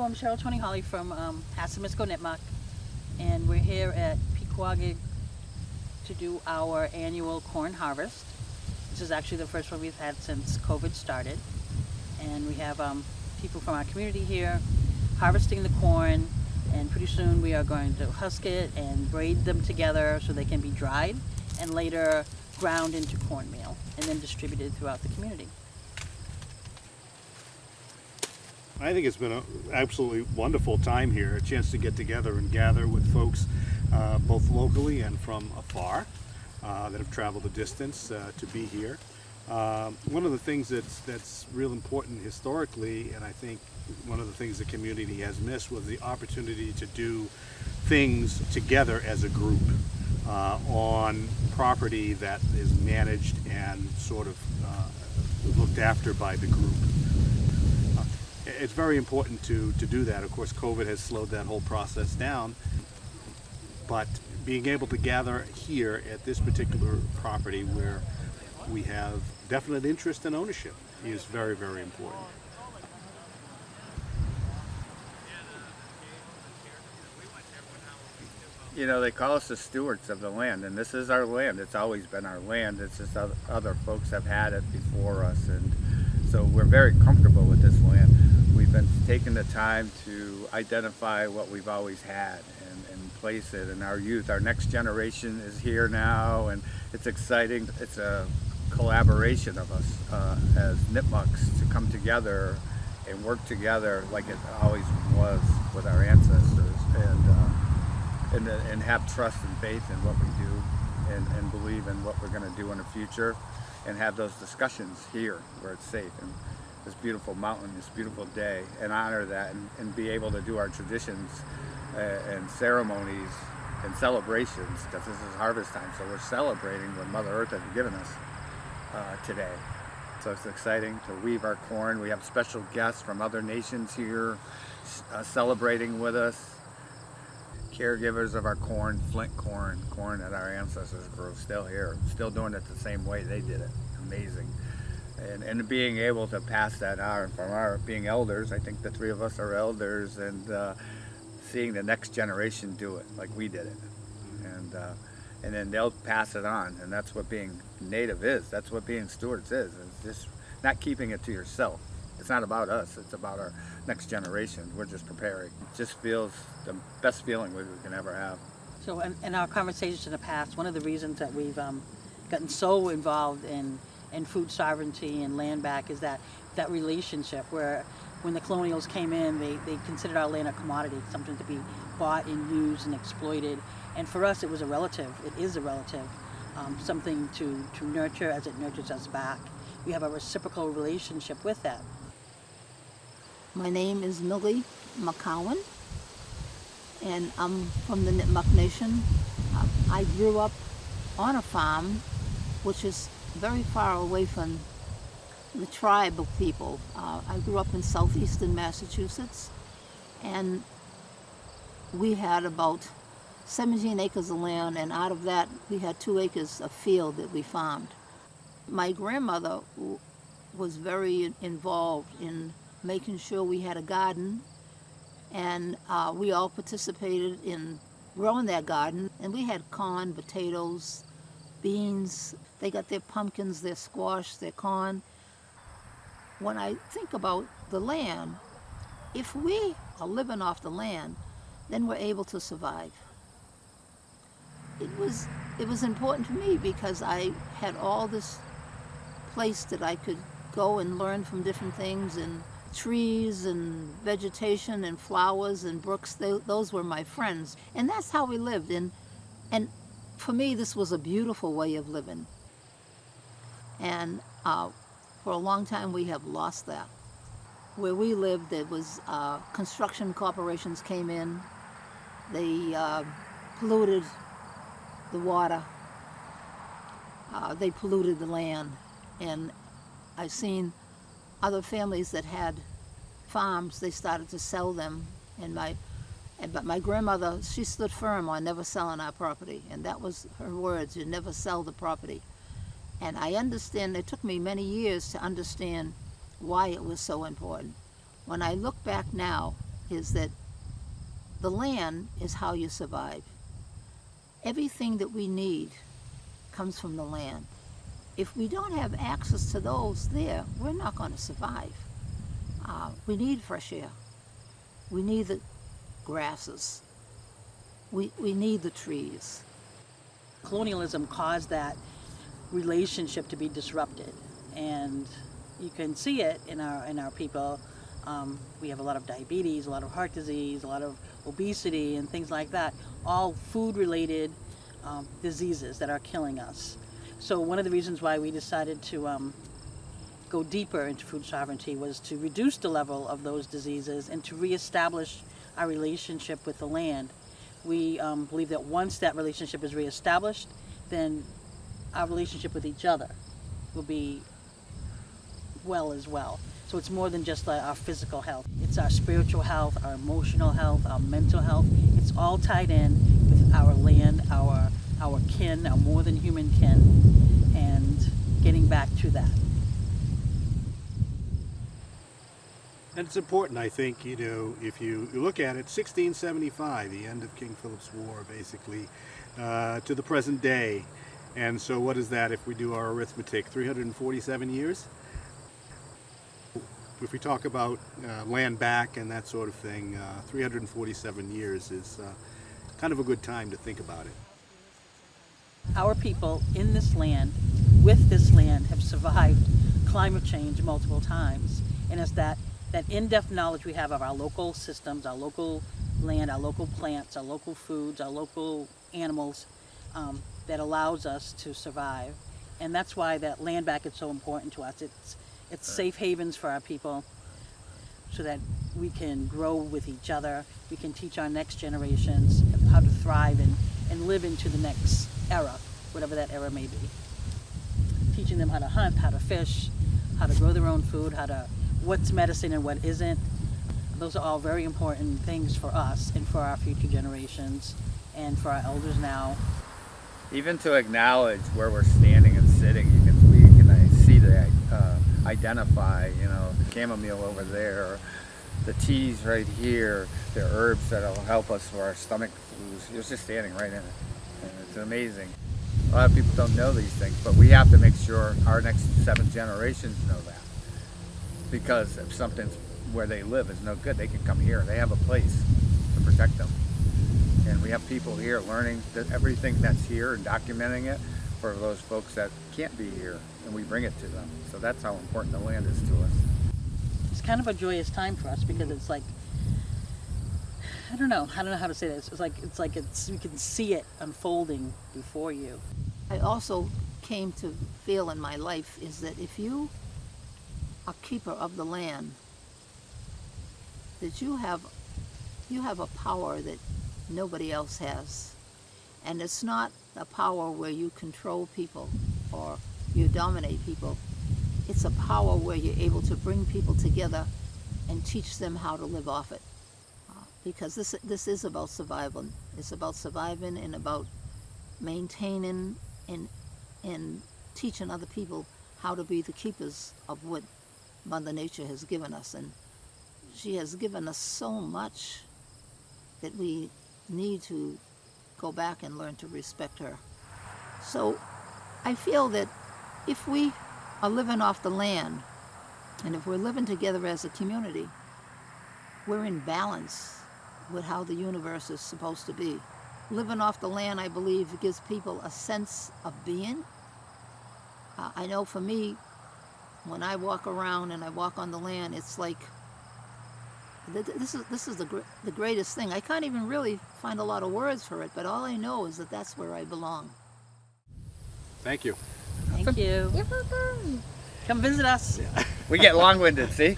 I'm Cheryl Tony Holly from Hassanamisco Nipmuc, and we're here at Pequoig to do our annual corn harvest. This is actually the first one we've had since COVID started, and we have people from our community here harvesting the corn, and pretty soon we are going to husk it and braid them together so they can be dried and later ground into cornmeal and then distributed throughout the community. I think it's been an absolutely wonderful time here, a chance to get together and gather with folks both locally and from afar that have traveled a distance to be here. One of the things that's real important historically, and I think one of the things the community has missed, was the opportunity to do things together as a group on property that is managed and sort of looked after by the group. It's very important to do that. Of course, COVID has slowed that whole process down, but being able to gather here at this particular property where we have definite interest and ownership is very, very important. You know, they call us the stewards of the land, and this is our land. It's always been our land. It's just other folks have had it before us, and so we're very comfortable with this land. We've been taking the time to identify what we've always had and place it in our youth. Our next generation is here now, and it's exciting. It's a collaboration of us as Nipmucs to come together and work together like it always was with our ancestors, and have trust and faith in what we do and believe in what we're going to do in the future, and have those discussions here where it's safe, and this beautiful mountain, this beautiful day, and honor that, and be able to do our traditions and ceremonies and celebrations, because this is harvest time, so we're celebrating what Mother Earth has given us today. So it's exciting to weave our corn. We have special guests from other nations here celebrating with us. Caregivers of our corn, Flint corn that our ancestors grew, still here, still doing it the same way they did it. Amazing. And being able to pass that on from our being elders, I think the three of us are elders, and seeing the next generation do it like we did it. And then they'll pass it on, and that's what being native is. That's what being stewards is. It's just not keeping it to yourself. It's not about us, it's about our next generation. We're just preparing. It just feels the best feeling we can ever have. So in our conversations in the past, one of the reasons that we've gotten so involved in food sovereignty and land back is that relationship where when the colonials came in, they considered our land a commodity, something to be bought and used and exploited. And for us, it was a relative. It is a relative, something to nurture as it nurtures us back. We have a reciprocal relationship with that. My name is Millie McCowan, and I'm from the Nipmuc Nation. I grew up on a farm, which is very far away from the tribe of people. I grew up in southeastern Massachusetts, and we had about 17 acres of land, and out of that we had 2 acres of field that we farmed. My grandmother was very involved in making sure we had a garden, and we all participated in growing that garden, and we had corn, potatoes, beans. They got their pumpkins, their squash, their corn. When I think about the land, if we are living off the land, then we're able to survive. It was important to me because I had all this place that I could go and learn from different things, and trees and vegetation and flowers and brooks. Those were my friends, and that's how we lived. And for me, this was a beautiful way of living. And for a long time, we have lost that. Where we lived, there was construction corporations came in. They polluted the water. They polluted the land. And I've seen other families that had farms, they started to sell them. But my grandmother, she stood firm on never selling our property. And that was her words, you never sell the property. And I understand, it took me many years to understand why it was so important. When I look back now, is that the land is how you survive. Everything that we need comes from the land. If we don't have access to those there, we're not going to survive. We need fresh air. We need the grasses. We need the trees. Colonialism caused that relationship to be disrupted, and you can see it in our people. We have a lot of diabetes, a lot of heart disease, a lot of obesity and things like that, all food-related diseases that are killing us. So one of the reasons why we decided to go deeper into food sovereignty was to reduce the level of those diseases and to reestablish our relationship with the land. We believe that once that relationship is reestablished, then our relationship with each other will be well as well. So it's more than just our physical health. It's our spiritual health, our emotional health, our mental health. It's all tied in with our land, our kin, our more than human kin, and getting back to that. And it's important, I think, if you look at it, 1675, the end of King Philip's War, basically, to the present day. And so what is that if we do our arithmetic? 347 years? If we talk about land back and that sort of thing, 347 years is kind of a good time to think about it. Our people in this land, with this land, have survived climate change multiple times. And it's that in-depth knowledge we have of our local systems, our local land, our local plants, our local foods, our local animals, that allows us to survive. And that's why that land back is so important to us. It's safe havens for our people so that we can grow with each other. We can teach our next generations how to thrive and live into the next era, whatever that era may be. Teaching them how to hunt, how to fish, how to grow their own food, what's medicine and what isn't. Those are all very important things for us and for our future generations and for our elders now. Even to acknowledge where we're standing and sitting, we can see that, identify, chamomile over there, the teas right here, the herbs that'll help us for our stomach flus. You're just standing right in it. And it's amazing. A lot of people don't know these things, but we have to make sure our next 7 generations know that. Because if something's where they live is no good, they can come here. They have a place to protect them. And we have people here learning everything that's here and documenting it for those folks that can't be here, and we bring it to them. So that's how important the land is to us. It's kind of a joyous time for us because it's like, I don't know how to say this. You can see it unfolding before you. I also came to feel in my life is that if you are keeper of the land, that you have a power that nobody else has. And it's not a power where you control people or you dominate people. It's a power where you're able to bring people together and teach them how to live off it. Because this is about survival. It's about surviving and about maintaining and teaching other people how to be the keepers of what Mother Nature has given us. And she has given us so much that we need to go back and learn to respect her. So I feel that if we are living off the land, and if we're living together as a community, we're in balance with how the universe is supposed to be. Living off the land, I believe, gives people a sense of being. I know for me, when I walk around and I walk on the land, it's like, this is the greatest thing. I can't even really find a lot of words for it, but all I know is that that's where I belong. Thank you. Thank you. Come visit us. We get long-winded, see?